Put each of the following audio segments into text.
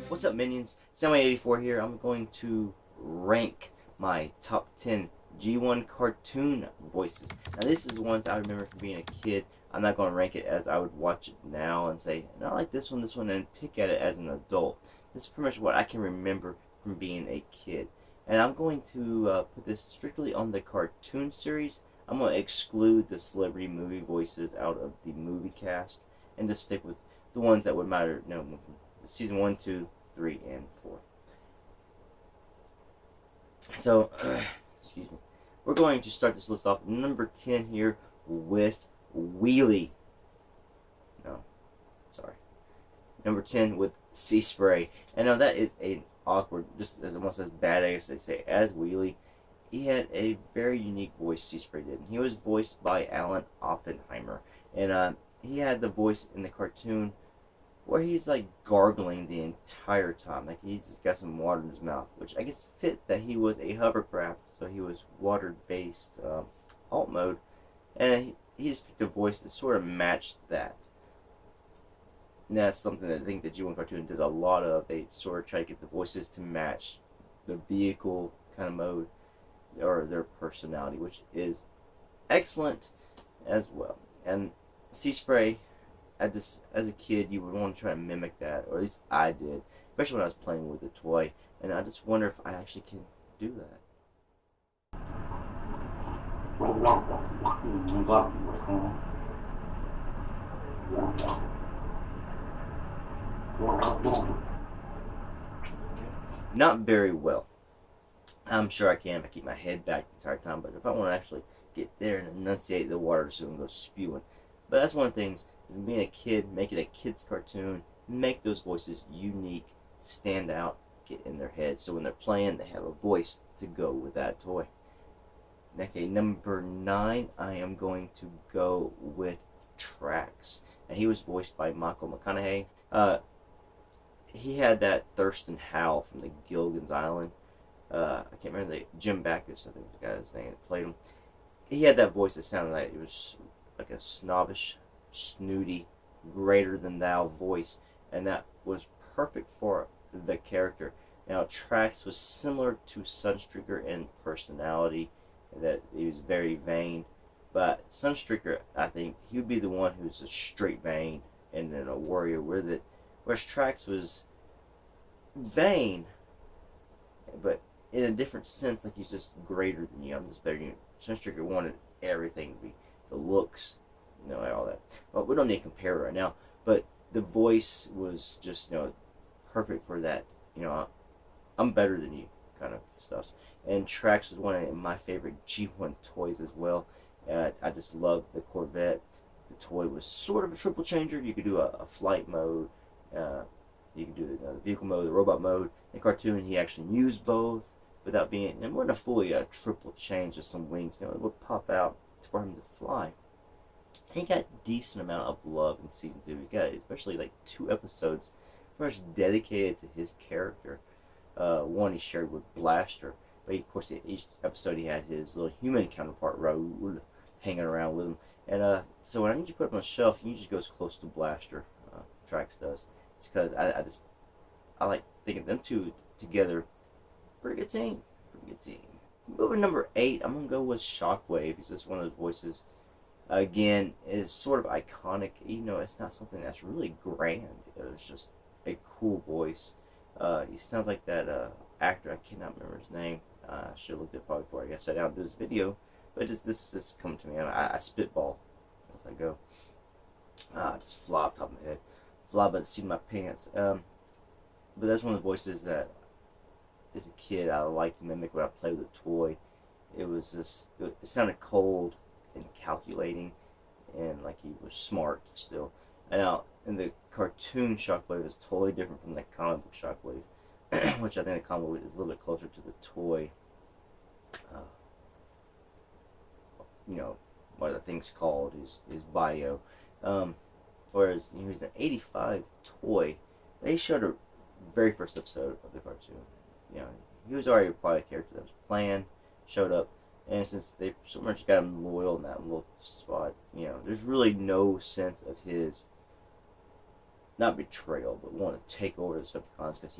What's up, minions? Soundwave84 here. I'm going to rank my top 10 G1 cartoon voices. Now, this is ones I remember from being a kid. I'm not going to rank it as I would watch it now and say, I like this one, and pick at it as an adult. This is pretty much what I can remember from being a kid. And I'm going to put this strictly on the cartoon series. I'm going to exclude the celebrity movie voices out of the movie cast and just stick with the ones that would matter. No, season 1, 2, 3, and 4. So, excuse me. We're going to start this list off number 10 here with Wheelie. No, sorry. Number 10 with Seaspray. And now that is an awkward, just as almost as bad as they say as Wheelie. He had a very unique voice, Seaspray did. He was voiced by Alan Oppenheimer. And he had the voice in the cartoon where he's like gargling the entire time, like he's just got some water in his mouth, which I guess fit that he was a hovercraft, so he was water-based alt mode, and he just picked a voice that sort of matched that. And that's something that I think the G1 cartoon did a lot of. They sort of try to get the voices to match the vehicle kind of mode or their personality, which is excellent as well. And Seaspray, as a kid, you would want to try to mimic that, or at least I did, especially when I was playing with the toy. And I just wonder if I actually can do that. Not very well. I'm sure I can if I keep my head back the entire time, but if I want to actually get there and enunciate, the water soon goes spewing. But that's one of the things. Being a kid, make it a kid's cartoon, make those voices unique, stand out, get in their head, so when they're playing, they have a voice to go with that toy. Okay, number 9, I am going to go with Trax, and he was voiced by Michael McConaughey. He had that Thurston Howell from the Gilligan's Island. I can't remember Jim Backus, I think was the guy's name that played him. He had that voice that sounded like it was like a snobbish, snooty, greater than thou voice, and that was perfect for the character. Now, Trax was similar to Sunstreaker in personality, that he was very vain, but Sunstreaker, I think he would be the one who's a straight vain and then a warrior with it, whereas Trax was vain, but in a different sense, like he's just greater than you. I'm just better than you. Sunstreaker wanted everything to be the looks, all that. Well, we don't need to compare right now, but the voice was just, perfect for that, I'm better than you kind of stuff. And Trax was one of my favorite G1 toys as well. I just loved the Corvette. The toy was sort of a triple changer. You could do a flight mode, you could do the vehicle mode, the robot mode. In cartoon, he actually used both without being, and wasn't a fully triple change with some wings. It would pop out for him to fly. He got a decent amount of love in season 2. He got especially like 2 episodes pretty much dedicated to his character. One he shared with Blaster, but of course each episode he had his little human counterpart Raoul hanging around with him. And so when I need you to put him on a shelf, he usually goes close to Blaster. Trax does. It's because I like thinking them two together. Pretty good team. Pretty good team. Moving number 8, I'm gonna go with Shockwave. He's just one of those voices. Again, it's sort of iconic, even though it's not something that's really grand. It's just a cool voice. He sounds like that actor. I cannot remember his name. I should have looked at it probably before I sat down to do this video. But this coming to me. I spitball as I go. Just fly off the top of my head. Fly by the seat of my pants. But that's one of the voices that, as a kid, I liked to mimic when I played with a toy. It was just, it sounded cold and calculating, and like he was smart still. And now in the cartoon, Shockwave is totally different from the comic book Shockwave, which I think the comic book is a little bit closer to the toy. What the thing's called, his bio. Whereas he was an '85 toy. They showed a very first episode of the cartoon. He was already probably a character that was planned, showed up, And since they so much got him loyal in that little spot, there's really no sense of his, not betrayal, but want to take over the Decepticons because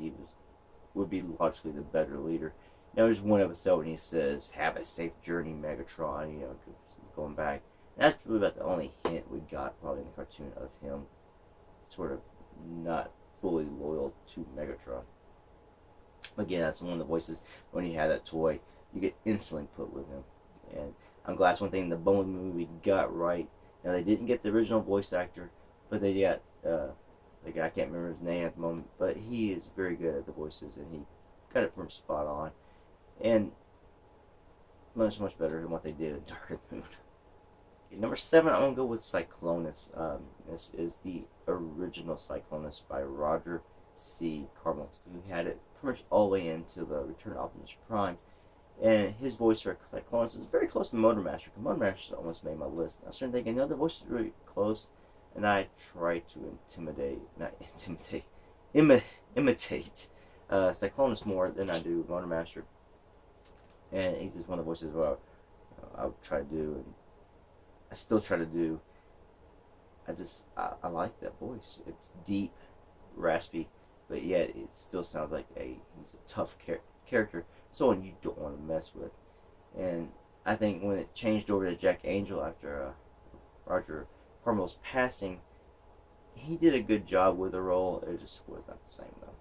would be logically the better leader. There's one episode when he says, "Have a safe journey, Megatron," he's going back. And that's really about the only hint we got probably in the cartoon of him sort of not fully loyal to Megatron. Again, that's one of the voices. When you have that toy, you get instantly put with him. And I'm glad that's one thing the Bumblebee movie got right. Now, they didn't get the original voice actor, but they got the guy, I can't remember his name at the moment, but he is very good at the voices, and he got it from spot on. And much, much better than what they did in Dark of the Moon. Okay, number 7, I'm going to go with Cyclonus. This is the original Cyclonus by Roger C. Carmel, who had it pretty much all the way into the Return of Optimus Prime. And his voice for Cyclonus was very close to Motormaster, because Motormaster almost made my list. I started thinking, the voice is really close, and I tried to imitate Cyclonus more than I do Motormaster. And he's just one of the voices I would try to do, and I still try to do. I like that voice. It's deep, raspy, but yet it still sounds like he's a tough character, someone you don't want to mess with. And I think when it changed over to Jack Angel after Roger Carmel's passing, he did a good job with the role. It just was not the same though.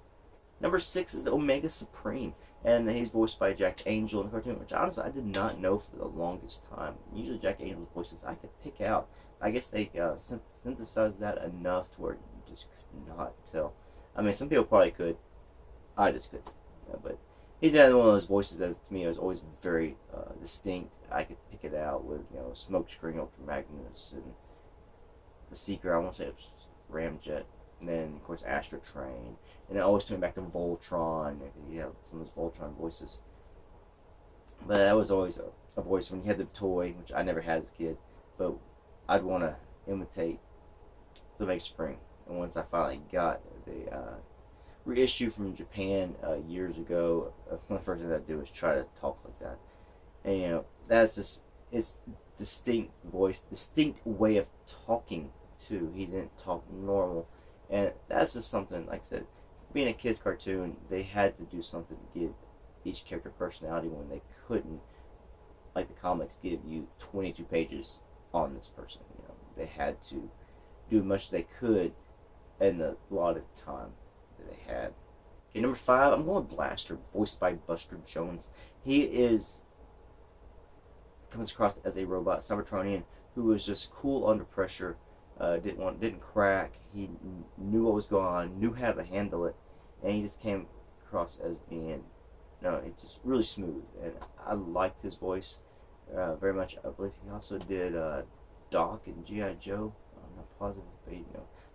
Number 6 is Omega Supreme, and he's voiced by Jack Angel in the cartoon, which honestly I did not know for the longest time. Usually Jack Angel's voices I could pick out. I guess they synthesized that enough to where you just could not tell. I mean, some people probably could. I just couldn't. But he's had one of those voices that, to me, was always very distinct. I could pick it out with, Smokescreen, Ultra Magnus, and the Seeker. I want to say it was Ramjet. And then, of course, Astro Train. And it always coming back to Voltron. Some of those Voltron voices. But that was always a voice when you had the toy, which I never had as a kid. But I'd want to imitate Omega Supreme. And once I finally got the reissue from Japan years ago, one of the first things I'd do is try to talk like that. And, that's just his distinct voice, distinct way of talking, too. He didn't talk normal. And that's just something, like I said, being a kid's cartoon, they had to do something to give each character personality when they couldn't, like the comics, give you 22 pages on this person. They had to do as much as they could in the allotted time that they had. Okay, number 5, I'm going with Blaster, voiced by Buster Jones. He comes across as a robot Cybertronian who was just cool under pressure. Didn't crack. He knew what was going on, knew how to handle it, and he just came across as being, it's just really smooth. And I liked his voice very much. I believe he also did Doc and G.I. Joe. I'm not positive, but a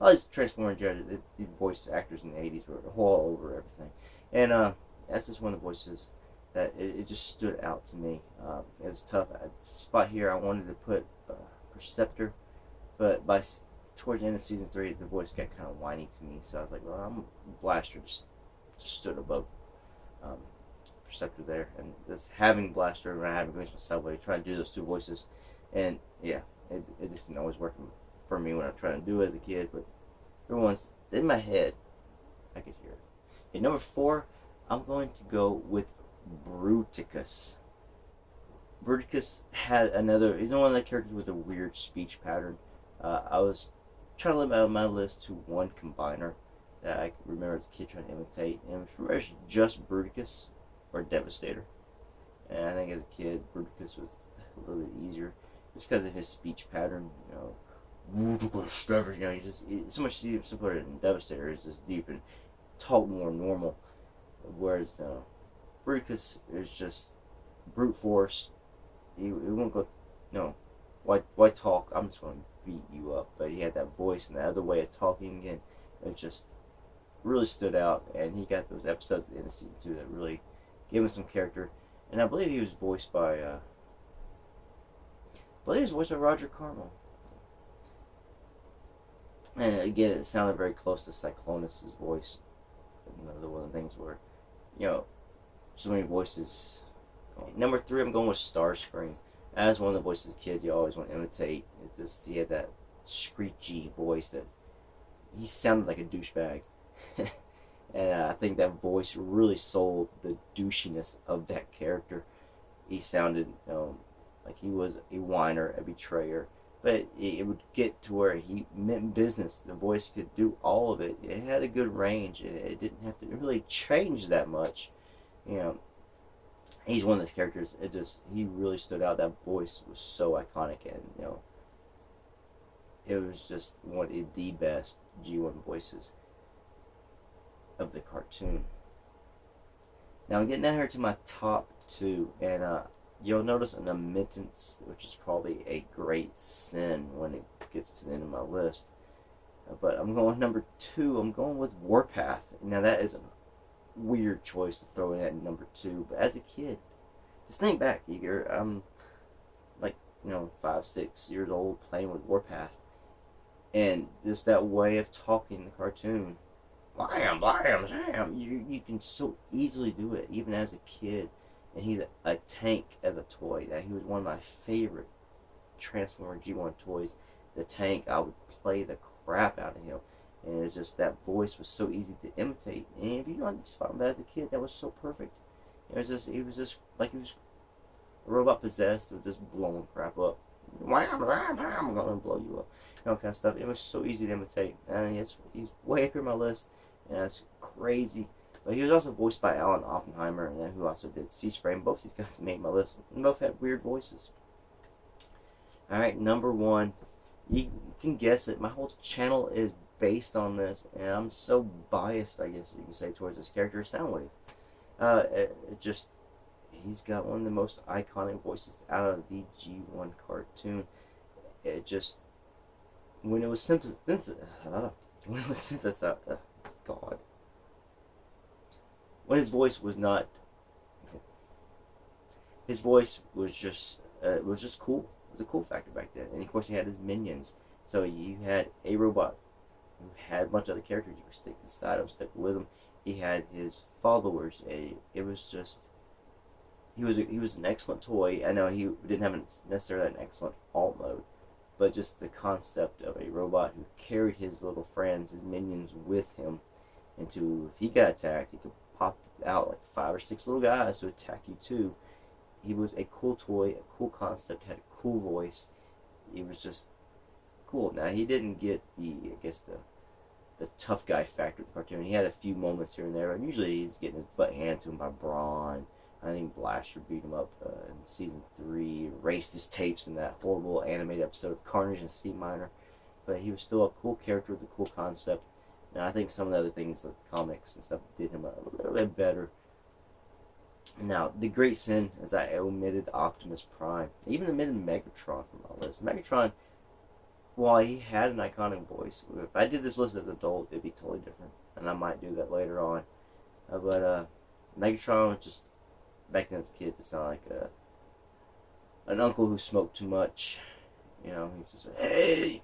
lot of these Transformers the voice actors in the '80s were all over everything, and that's just one of the voices that it just stood out to me. It was tough. At the spot here, I wanted to put Perceptor. But towards the end of season 3, the voice got kind of whiny to me, so I was like, well, Blaster just stood above Perceptor there. And just having Blaster and having Grace myself, I tried to do those two voices, and yeah, it just didn't always work for me when I'm trying to do it as a kid, but everyone's in my head, I could hear it. Okay, number 4, I'm going to go with Bruticus. Bruticus had he's one of the characters with a weird speech pattern. I was trying to limit my list to one combiner that I remember as a kid trying to imitate, and it was just Bruticus or Devastator. And I think as a kid, Bruticus was a little bit easier, just because of his speech pattern. He's so much simpler than Devastator. It's just deep and talk more normal, whereas Bruticus is just brute force. He won't go, why talk? I'm just going to beat you up. But he had that voice and that other way of talking, and it just really stood out. And he got those episodes at the end of season 2 that really gave him some character. And I believe he was voiced by Roger Carmel. And again, it sounded very close to Cyclonus' voice. Another one of the things where, so many voices Number 3, I'm going with Starscream. As one of the voices as a kid you always want to imitate. It's just, he had that screechy voice that he sounded like a douchebag. And I think that voice really sold the douchiness of that character. He sounded like he was a whiner, a betrayer, but it would get to where he meant business. The voice could do all of it. It had a good range. It didn't have to really change that much. You know, he's one of those characters. He really stood out. That voice was so iconic, and it was just one of the best G1 voices of the cartoon. Now I'm getting down here to my top 2, and you'll notice an omittance, which is probably a great sin when it gets to the end of my list. But I'm going with number 2. I'm going with Warpath. Now that is a weird choice to throw in at number 2, but as a kid, just think back. I'm like 5, 6 years old playing with Warpath, and just that way of talking in the cartoon. Blam, blam, blam. You can so easily do it, even as a kid. And he's a tank as a toy. That he was one of my favorite Transformer G1 toys. The tank, I would play the crap out of him. And it was just, that voice was so easy to imitate. And if you don't spot him, but as a kid, that was so perfect. It was just like he was a robot possessed with just blowing crap up. I'm gonna blow you up. Kind of stuff. It was so easy to imitate. And he's way up here on my list. And that's crazy. But he was also voiced by Alan Oppenheimer, and who also did Seaspray. And both these guys made my list. And both had weird voices. Alright, number 1. You can guess it. My whole channel is based on this, and I'm so biased, I guess you can say, towards this character, Soundwave. He's got one of the most iconic voices out of the G1 cartoon. When it was synthesized, when his voice was not, his voice was just cool. It was a cool factor back then. And of course he had his minions. So you had a robot who had a bunch of other characters. You could stick beside him, stick with him. He had his followers. It was just, he was an excellent toy. I know he didn't have necessarily an excellent alt mode, but just the concept of a robot who carried his little friends, his minions, with him, if he got attacked, he could pop out like 5 or 6 little guys to attack you too. He was a cool toy, a cool concept, had a cool voice. He was just cool. Now he didn't get the tough guy factor of the cartoon. He had a few moments here and there, but usually he's getting his butt handed to him by Brawn. I think Blaster beat him up in season 3, erased his tapes in that horrible animated episode of Carnage in C minor. But he was still a cool character with a cool concept. Now I think some of the other things like the comics and stuff did him a little bit better. Now the great sin is I omitted Optimus Prime. I even omitted Megatron from my list. Megatron, while he had an iconic voice, if I did this list as an adult, it'd be totally different, and I might do that later on. But Megatron was just, back then as a kid, to sound like an uncle who smoked too much. He's just like, hey,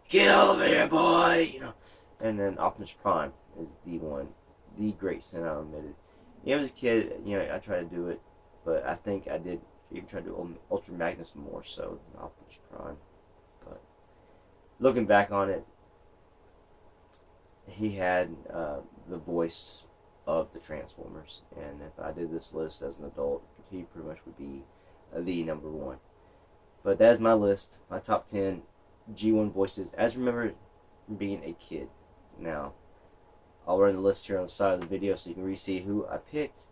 get over here, boy. And then Optimus Prime is the great sin I omitted. As a kid, I tried to do it, but I think I did even try to do Ultra Magnus more so than Optimus Prime. But looking back on it, he had the voice of the Transformers, and if I did this list as an adult, he pretty much would be the number 1. But that is my list, my top 10 G1 voices as remembered from being a kid. Now I'll run the list here on the side of the video so you can re-see who I picked.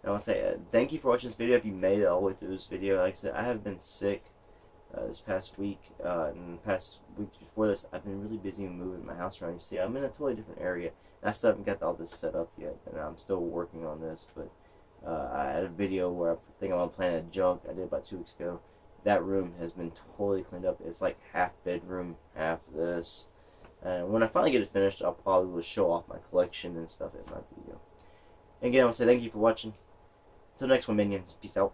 And I want to say thank you for watching this video. If you made it all the way through this video, like I said, I have been sick this past week, and the past weeks before this, I've been really busy moving my house around. You see, I'm in a totally different area, and I still haven't got all this set up yet, and I'm still working on this. But I had a video where I think I'm on Planet Junk I did about 2 weeks ago. That room has been totally cleaned up. It's like half bedroom, half this. And when I finally get it finished, I'll probably show off my collection and stuff in my video. And again, I want to say thank you for watching. Until next one, minions. Peace out.